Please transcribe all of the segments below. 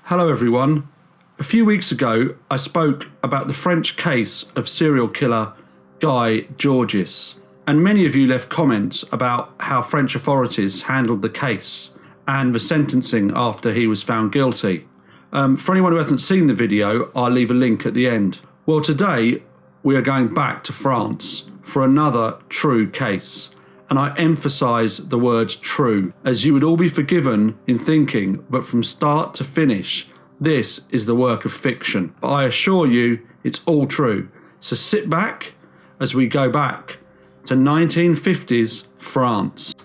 Hello everyone. A few weeks ago I spoke about the French case of serial killer Guy Georges, and many of you left comments about how French authorities handled the case and the sentencing after he was found guilty. For anyone who hasn't seen the video, I'll leave a link at the end. Well, today we are going back to France for another true case. And I emphasise the word true, as you would all be forgiven in thinking, but from start to finish, this is the work of fiction. But I assure you, it's all true. So sit back as we go back to 1950s France.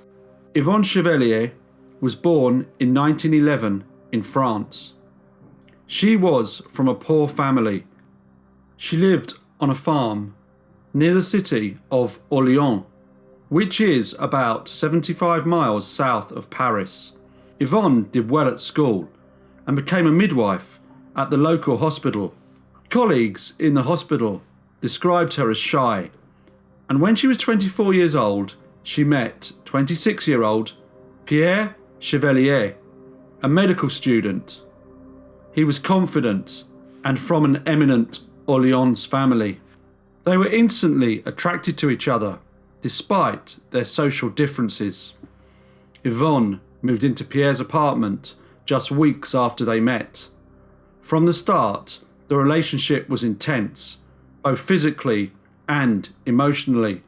Yvonne Chevallier was born in 1911 in France. She was from a poor family. She lived on a farm near the city of Orléans, which is about 75 miles south of Paris. Yvonne did well at school and became a midwife at the local hospital. Colleagues in the hospital described her as shy, and when she was 24 years old, she met 26-year-old Pierre Chevallier, a medical student. He was confident and from an eminent Orléans family. They were instantly attracted to each other, despite their social differences. Yvonne moved into Pierre's apartment just weeks after they met. From the start, the relationship was intense, both physically and emotionally.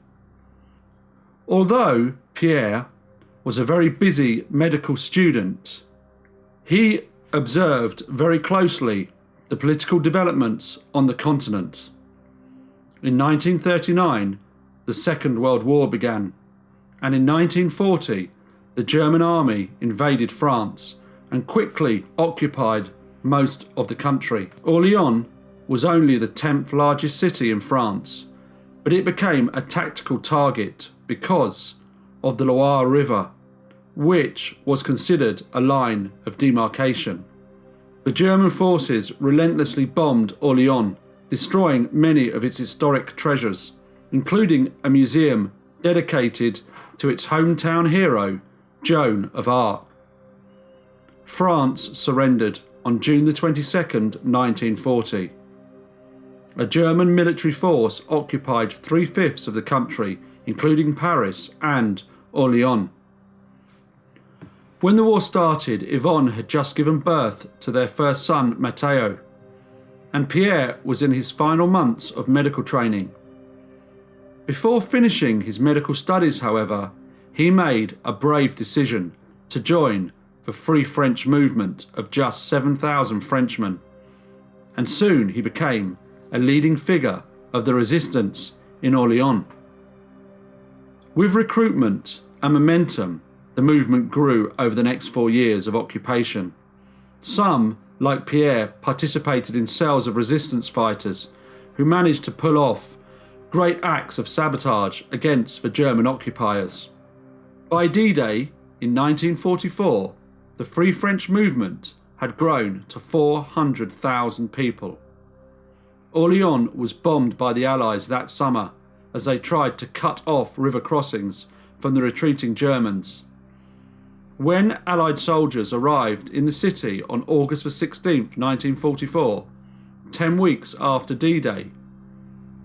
Although Pierre was a very busy medical student, he observed very closely the political developments on the continent. In 1939, the Second World War began, and in 1940 the German army invaded France and quickly occupied most of the country. Orléans was only the 10th largest city in France, but it became a tactical target because of the Loire River, which was considered a line of demarcation. The German forces relentlessly bombed Orléans, destroying many of its historic treasures, including a museum dedicated to its hometown hero, Joan of Arc. France surrendered on June the 22nd, 1940. A German military force occupied 3/5 of the country, including Paris and Orléans. When the war started, Yvonne had just given birth to their first son, Matteo, and Pierre was in his final months of medical training. Before finishing his medical studies, however, he made a brave decision to join the Free French movement of just 7,000 Frenchmen, and soon he became a leading figure of the resistance in Orléans. With recruitment and momentum, the movement grew over the next 4 years of occupation. Some, like Pierre, participated in cells of resistance fighters who managed to pull off great acts of sabotage against the German occupiers. By D-Day in 1944, the Free French movement had grown to 400,000 people. Orléans was bombed by the Allies that summer as they tried to cut off river crossings from the retreating Germans. When Allied soldiers arrived in the city on August 16, 1944, 10 weeks after D-Day,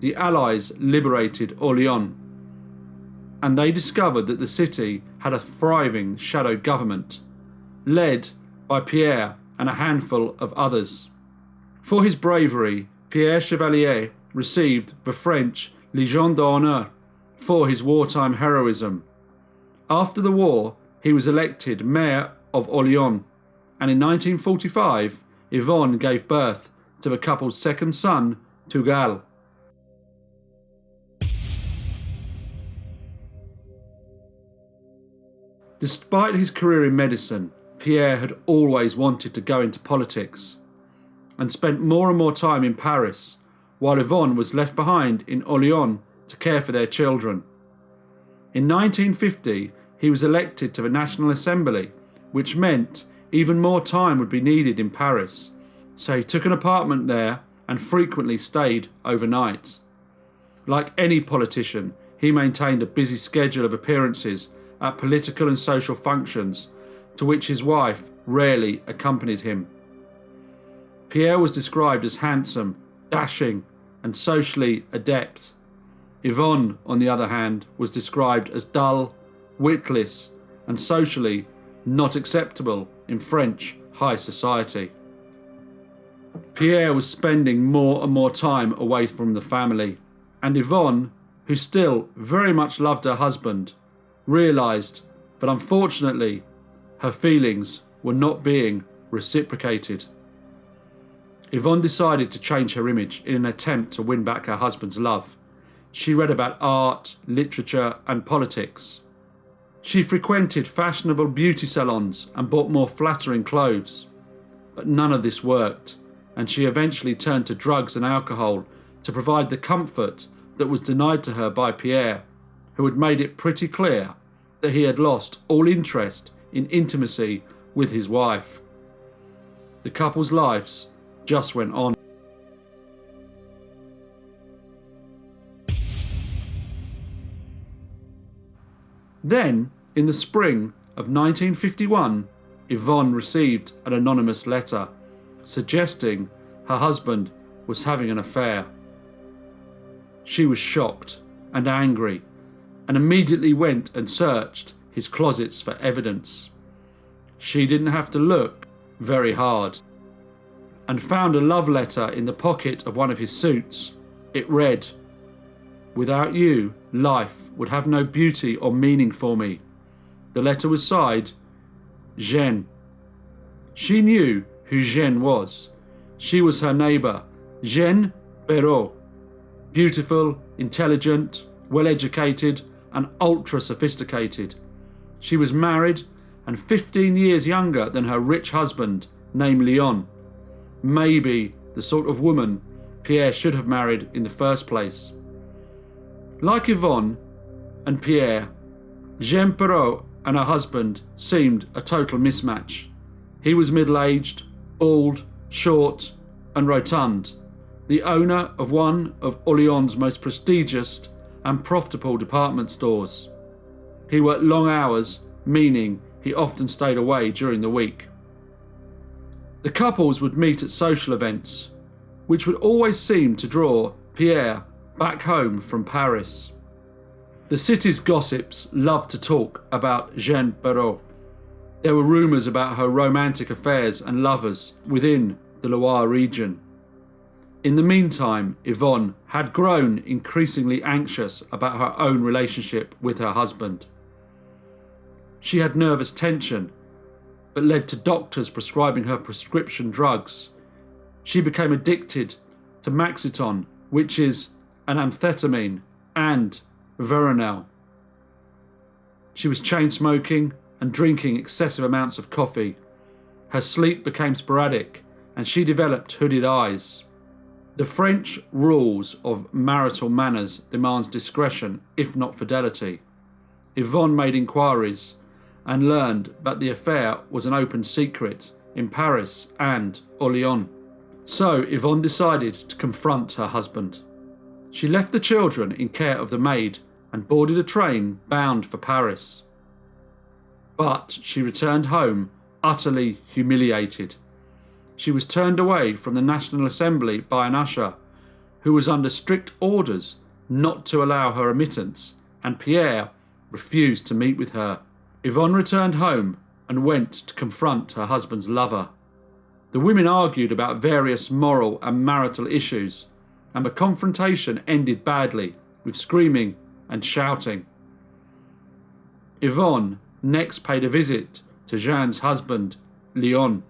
the Allies liberated Orléans, and they discovered that the city had a thriving shadow government, led by Pierre and a handful of others. For his bravery, Pierre Chevallier received the French Légion d'honneur for his wartime heroism. After the war, he was elected mayor of Orléans, and in 1945, Yvonne gave birth to the couple's second son, Tougal. Despite his career in medicine, Pierre had always wanted to go into politics and spent more and more time in Paris, while Yvonne was left behind in Orléans to care for their children. In 1950, he was elected to the National Assembly, which meant even more time would be needed in Paris, so he took an apartment there and frequently stayed overnight. Like any politician, he maintained a busy schedule of appearances at political and social functions, to which his wife rarely accompanied him. Pierre was described as handsome, dashing, and socially adept. Yvonne, on the other hand, was described as dull, witless, and socially not acceptable in French high society. Pierre was spending more and more time away from the family, and Yvonne, who still very much loved her husband, realised that unfortunately her feelings were not being reciprocated. Yvonne decided to change her image in an attempt to win back her husband's love. She read about art, literature, and politics. She frequented fashionable beauty salons and bought more flattering clothes. But none of this worked, and she eventually turned to drugs and alcohol to provide the comfort that was denied to her by Pierre, who had made it pretty clear that he had lost all interest in intimacy with his wife. The couple's lives just went on. Then, in the spring of 1951, Yvonne received an anonymous letter suggesting her husband was having an affair. She was shocked and angry and immediately went and searched his closets for evidence. She didn't have to look very hard and found a love letter in the pocket of one of his suits. It read, "Without you, life would have no beauty or meaning for me." The letter was signed Jeanne. She knew who Jeanne was. She was her neighbour, Jeanne Perrault. Beautiful, intelligent, well-educated, and ultra-sophisticated. She was married and 15 years younger than her rich husband, named Léon. Maybe the sort of woman Pierre should have married in the first place. Like Yvonne and Pierre, Jeanne Perrault and her husband seemed a total mismatch. He was middle-aged, bald, short, and rotund, the owner of one of Orléans' most prestigious and profitable department stores. He worked long hours, meaning he often stayed away during the week. The couples would meet at social events, which would always seem to draw Pierre back home from Paris. The city's gossips loved to talk about Jeanne Perrault. There were rumours about her romantic affairs and lovers within the Loire region. In the meantime, Yvonne had grown increasingly anxious about her own relationship with her husband. She had nervous tension that led to doctors prescribing her prescription drugs. She became addicted to Maxiton, which is an amphetamine, and Veronal. She was chain smoking and drinking excessive amounts of coffee. Her sleep became sporadic and she developed hooded eyes. The French rules of marital manners demands discretion, if not fidelity. Yvonne made inquiries and learned that the affair was an open secret in Paris and Orléans. So Yvonne decided to confront her husband. She left the children in care of the maid and boarded a train bound for Paris. But she returned home utterly humiliated. She was turned away from the National Assembly by an usher who was under strict orders not to allow her admittance, and Pierre refused to meet with her. Yvonne returned home and went to confront her husband's lover. The women argued about various moral and marital issues, and the confrontation ended badly with screaming and shouting. Yvonne next paid a visit to Jeanne's husband, Léon.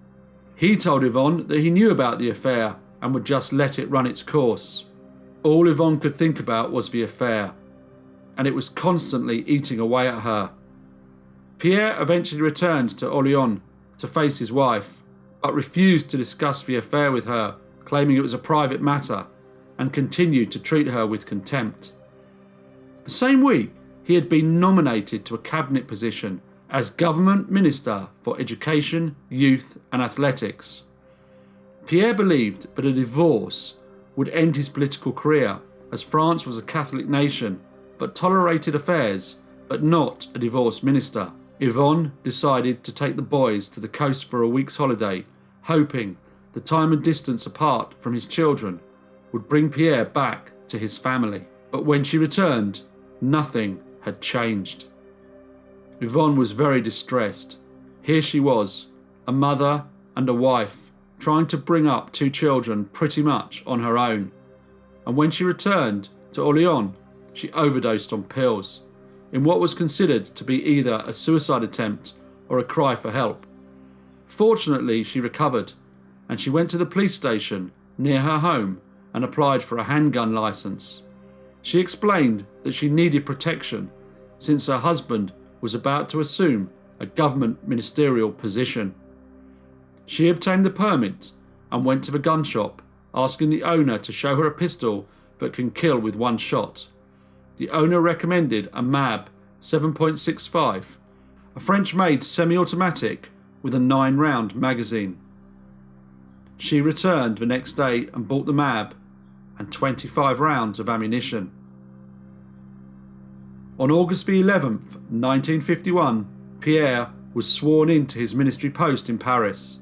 He told Yvonne that he knew about the affair and would just let it run its course. All Yvonne could think about was the affair, and it was constantly eating away at her. Pierre eventually returned to Orléans to face his wife, but refused to discuss the affair with her, claiming it was a private matter, and continued to treat her with contempt. The same week, he had been nominated to a cabinet position as Government Minister for Education, Youth and Athletics. Pierre believed that a divorce would end his political career, as France was a Catholic nation that tolerated affairs but not a divorce minister. Yvonne decided to take the boys to the coast for a week's holiday, hoping the time and distance apart from his children would bring Pierre back to his family. But when she returned, nothing had changed. Yvonne was very distressed. Here she was, a mother and a wife, trying to bring up 2 children pretty much on her own. And when she returned to Orléans, she overdosed on pills, in what was considered to be either a suicide attempt or a cry for help. Fortunately, she recovered, and she went to the police station near her home and applied for a handgun license. She explained that she needed protection since her husband was about to assume a government ministerial position. She obtained the permit and went to the gun shop, asking the owner to show her a pistol that can kill with 1 shot. The owner recommended a MAB 7.65, a French-made semi-automatic with a 9-round magazine. She returned the next day and bought the MAB and 25 rounds of ammunition. On August the 11th, 1951, Pierre was sworn into his ministry post in Paris.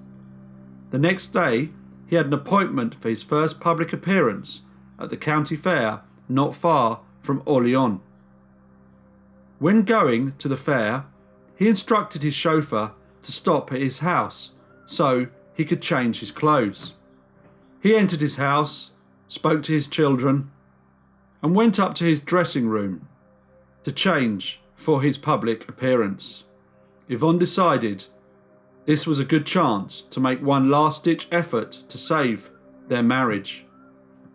The next day, he had an appointment for his first public appearance at the county fair not far from Orléans. When going to the fair, he instructed his chauffeur to stop at his house so he could change his clothes. He entered his house, spoke to his children, and went up to his dressing room to change for his public appearance. Yvonne decided this was a good chance to make one last-ditch effort to save their marriage.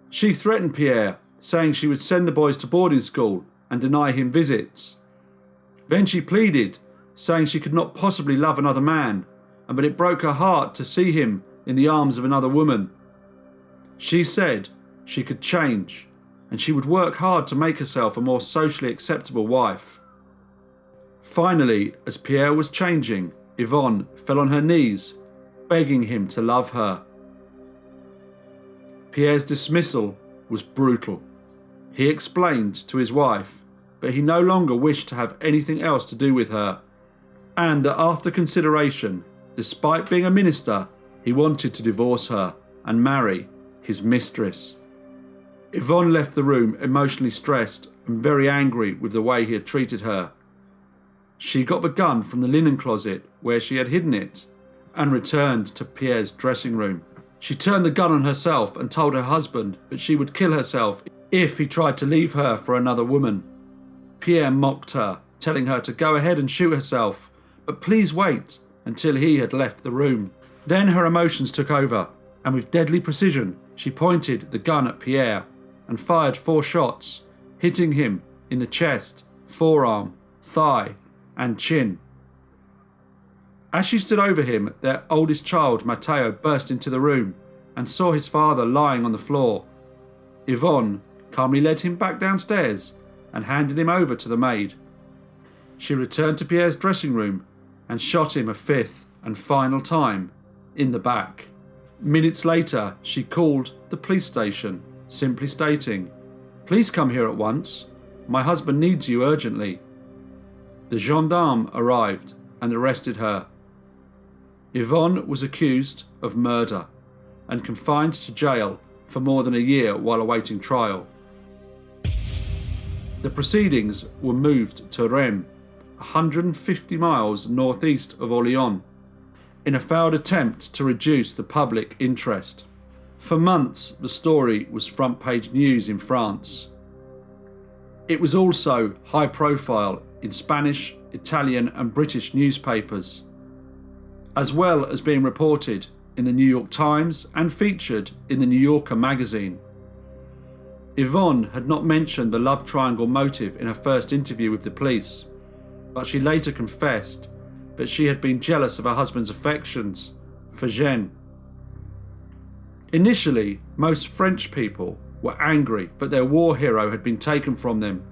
She threatened Pierre, saying she would send the boys to boarding school and deny him visits. Then she pleaded, saying she could not possibly love another man, and that it broke her heart to see him in the arms of another woman. She said she could change, and she would work hard to make herself a more socially acceptable wife. Finally, as Pierre was changing, Yvonne fell on her knees, begging him to love her. Pierre's dismissal was brutal. He explained to his wife that he no longer wished to have anything else to do with her, and that after consideration, despite being a minister, he wanted to divorce her and marry his mistress. Yvonne left the room emotionally stressed and very angry with the way he had treated her. She got the gun from the linen closet where she had hidden it and returned to Pierre's dressing room. She turned the gun on herself and told her husband that she would kill herself if he tried to leave her for another woman. Pierre mocked her, telling her to go ahead and shoot herself, but please wait until he had left the room. Then her emotions took over, and with deadly precision she pointed the gun at Pierre and fired 4 shots, hitting him in the chest, forearm, thigh and chin. As she stood over him, their oldest child, Matteo, burst into the room and saw his father lying on the floor. Yvonne calmly led him back downstairs and handed him over to the maid. She returned to Pierre's dressing room and shot him a 5th and final time in the back. Minutes later, she called the police station, simply stating, "Please come here at once. My husband needs you urgently." The gendarme arrived and arrested her. Yvonne was accused of murder and confined to jail for more than a year while awaiting trial. The proceedings were moved to Reims, 150 miles northeast of Orléans, in a failed attempt to reduce the public interest. For months, the story was front-page news in France. It was also high profile in Spanish, Italian and British newspapers, as well as being reported in the New York Times and featured in the New Yorker magazine. Yvonne had not mentioned the love triangle motive in her first interview with the police, but she later confessed that she had been jealous of her husband's affections for Jeanne. Initially, most French people were angry that their war hero had been taken from them.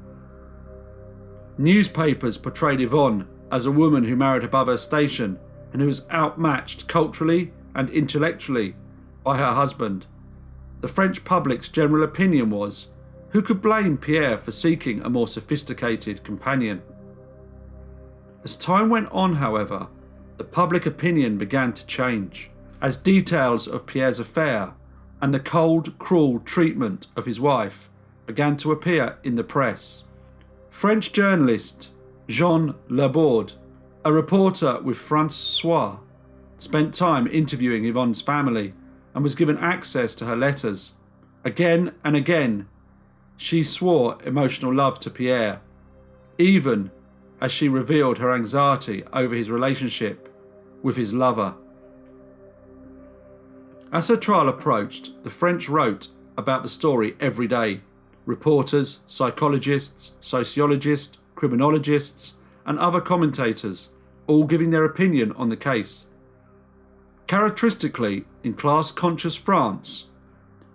Newspapers portrayed Yvonne as a woman who married above her station and who was outmatched culturally and intellectually by her husband. The French public's general opinion was, who could blame Pierre for seeking a more sophisticated companion? As time went on, however, the public opinion began to change. as details of Pierre's affair and the cold, cruel treatment of his wife began to appear in the press. French journalist Jean Laborde, a reporter with François, spent time interviewing Yvonne's family and was given access to her letters. Again and again, she swore emotional love to Pierre, even as she revealed her anxiety over his relationship with his lover. As her trial approached, the French wrote about the story every day. Reporters, psychologists, sociologists, criminologists, and other commentators, all giving their opinion on the case. Characteristically, in class-conscious France,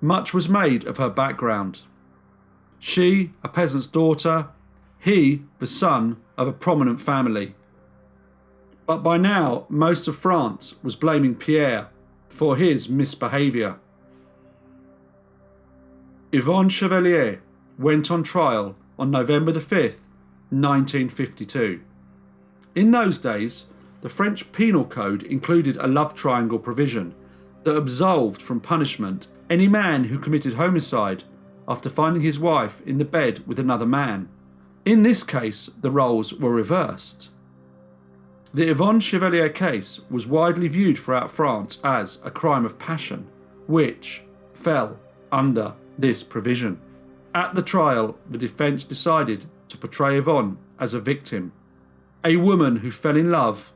much was made of her background. She, a peasant's daughter, he, the son of a prominent family. But by now, most of France was blaming Pierre for his misbehaviour. Yvonne Chevallier went on trial on November the 5th, 1952. In those days, the French Penal Code included a love triangle provision that absolved from punishment any man who committed homicide after finding his wife in the bed with another man. In this case, the roles were reversed. The Yvonne Chevallier case was widely viewed throughout France as a crime of passion, which fell under this provision. At the trial, the defence decided to portray Yvonne as a victim, a woman who fell in love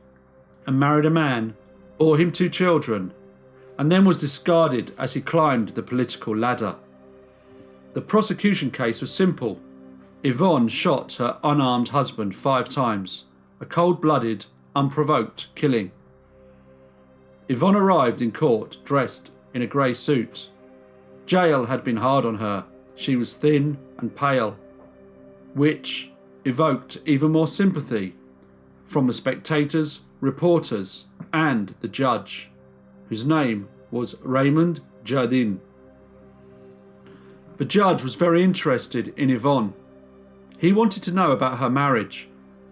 and married a man, bore him 2 children, and then was discarded as he climbed the political ladder. The prosecution case was simple. Yvonne shot her unarmed husband 5 times, a cold-blooded, unprovoked killing. Yvonne arrived in court dressed in a grey suit. Jail had been hard on her. She was thin and pale, which evoked even more sympathy from the spectators, reporters, and the judge, whose name was Raymond Jardin. The judge was very interested in Yvonne. He wanted to know about her marriage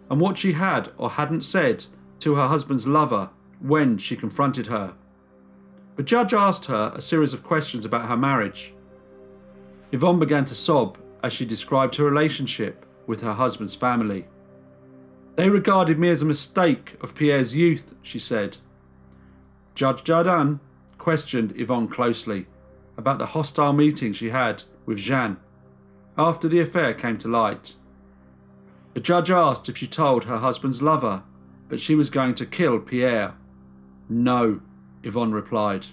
and what she had or hadn't said to her husband's lover when she confronted her. The judge asked her a series of questions about her marriage. Yvonne began to sob as she described her relationship with her husband's family. "They regarded me as a mistake of Pierre's youth," she said. Judge Jardin questioned Yvonne closely about the hostile meeting she had with Jeanne after the affair came to light. The judge asked if she told her husband's lover that she was going to kill Pierre. "No," Yvonne replied.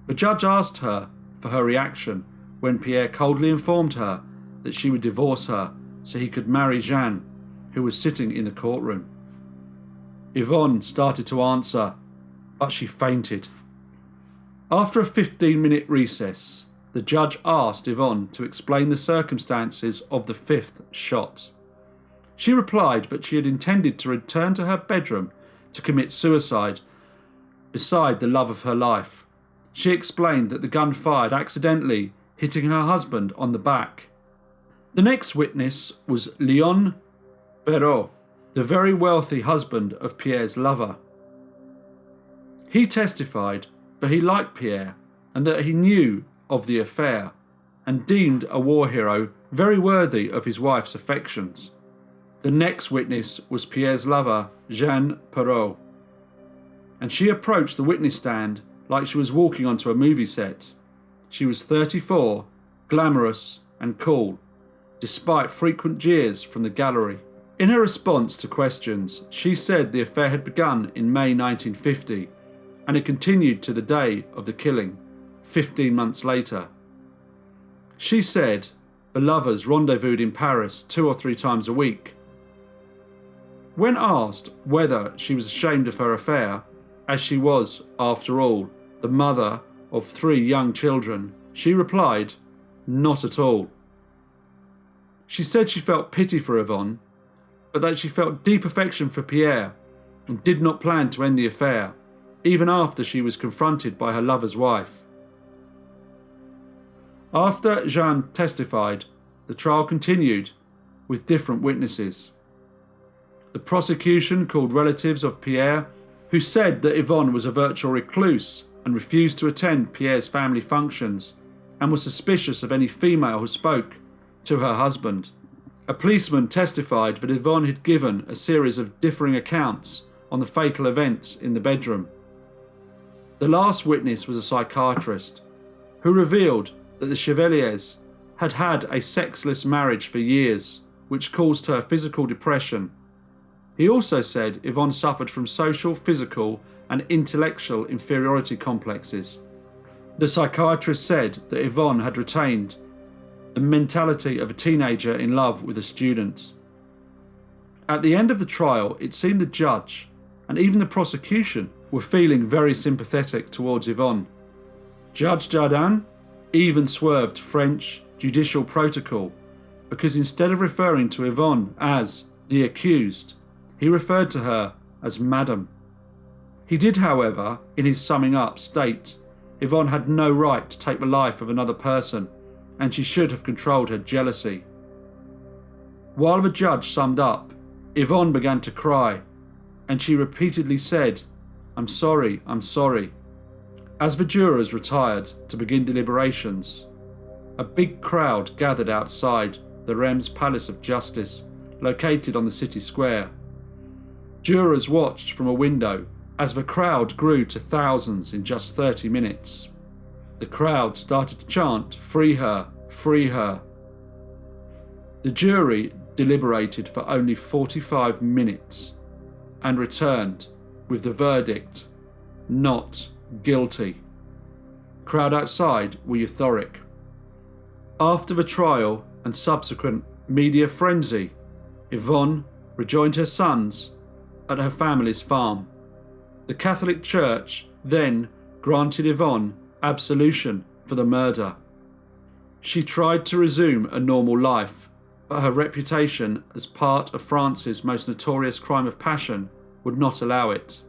The judge asked her for her reaction when Pierre coldly informed her that she would divorce her so he could marry Jeanne, who was sitting in the courtroom. Yvonne started to answer, but she fainted. After a 15-minute recess, the judge asked Yvonne to explain the circumstances of the 5th shot. She replied that she had intended to return to her bedroom to commit suicide beside the love of her life. She explained that the gun fired accidentally, hitting her husband on the back. The next witness was Léon Perrault, the very wealthy husband of Pierre's lover. He testified that he liked Pierre and that he knew of the affair and deemed a war hero very worthy of his wife's affections. The next witness was Pierre's lover, Jeanne Perrault, and she approached the witness stand like she was walking onto a movie set. She was 34, glamorous and cool, despite frequent jeers from the gallery. In her response to questions, she said the affair had begun in May 1950 and it continued to the day of the killing, 15 months later. She said the lovers rendezvoused in Paris 2 or 3 times a week. When asked whether she was ashamed of her affair, as she was, after all, the mother of 3 young children, she replied, "Not at all." She said she felt pity for Yvonne, but that she felt deep affection for Pierre and did not plan to end the affair, even after she was confronted by her lover's wife. After Jeanne testified, the trial continued with different witnesses. The prosecution called relatives of Pierre, who said that Yvonne was a virtual recluse and refused to attend Pierre's family functions and was suspicious of any female who spoke to her husband. A policeman testified that Yvonne had given a series of differing accounts on the fatal events in the bedroom. The last witness was a psychiatrist who revealed that the Chevalliers had had a sexless marriage for years, which caused her physical depression. He also said Yvonne suffered from social, physical and intellectual inferiority complexes. The psychiatrist said that Yvonne had retained the mentality of a teenager in love with a student. At the end of the trial, it seemed the judge and even the prosecution were feeling very sympathetic towards Yvonne. Judge Jardin even swerved French judicial protocol because instead of referring to Yvonne as the accused, he referred to her as Madam. He did, however, in his summing up, state Yvonne had no right to take the life of another person and she should have controlled her jealousy. While the judge summed up, Yvonne began to cry and she repeatedly said, I'm sorry. As the jurors retired to begin deliberations, a big crowd gathered outside the Reims Palace of Justice, located on the city square. Jurors watched from a window as the crowd grew to thousands in just 30 minutes. The crowd started to chant, "Free her, free her." The jury deliberated for only 45 minutes and returned with the verdict, not guilty. Crowd outside were euphoric. After the trial and subsequent media frenzy, Yvonne rejoined her sons at her family's farm. The Catholic Church then granted Yvonne absolution for the murder. She tried to resume a normal life, but her reputation as part of France's most notorious crime of passion would not allow it.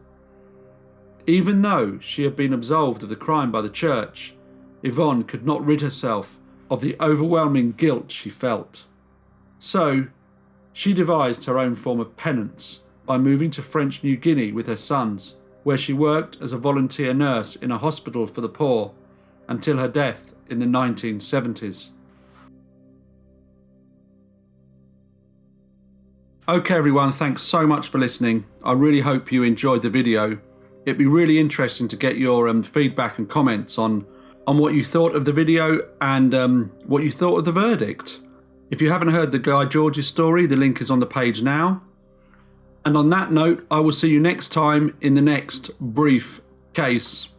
Even though she had been absolved of the crime by the church, Yvonne could not rid herself of the overwhelming guilt she felt. So, she devised her own form of penance by moving to French New Guinea with her sons, where she worked as a volunteer nurse in a hospital for the poor until her death in the 1970s. Okay everyone, thanks so much for listening. I really hope you enjoyed the video. It'd be really interesting to get your feedback and comments on what you thought of the video and what you thought of the verdict. If you haven't heard the Guy George's story, the link is on the page now. And on that note, I will see you next time in the next brief case.